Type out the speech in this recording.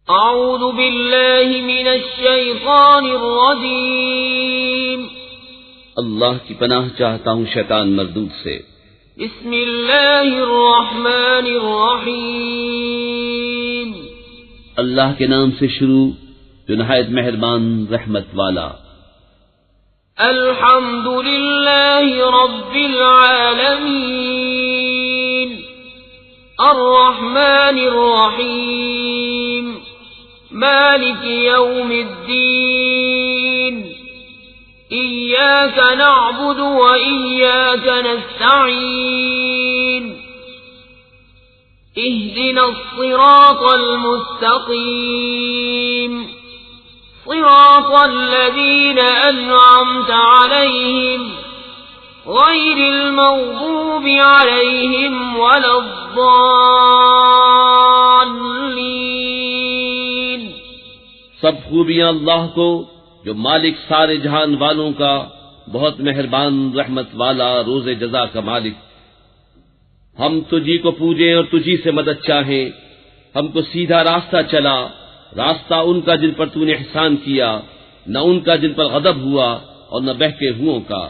اعوذ باللہ من الشیطان الرجیم، اللہ کی پناہ چاہتا ہوں شیطان مردود سے۔ بسم اللہ الرحمن الرحیم، اللہ کے نام سے شروع جو نہایت مہربان رحمت والا۔ الحمد للہ رب العالمین، الرحمن الرحیم، مالک یوم الدین، ایاک نعبد و ایاک نستعین، اہدنا الصراط المستقیم، صراط الذین انعمت علیہم غیر المغضوب علیہم ولا الضالین۔ سب خوبیاں اللہ کو جو مالک سارے جہان والوں کا، بہت مہربان رحمت والا، روز جزا کا مالک۔ ہم تجھی کو پوجیں اور تجھی سے مدد چاہیں، ہم کو سیدھا راستہ چلا، راستہ ان کا جن پر تو نے احسان کیا، نہ ان کا جن پر غضب ہوا اور نہ بہکے ہوئوں کا۔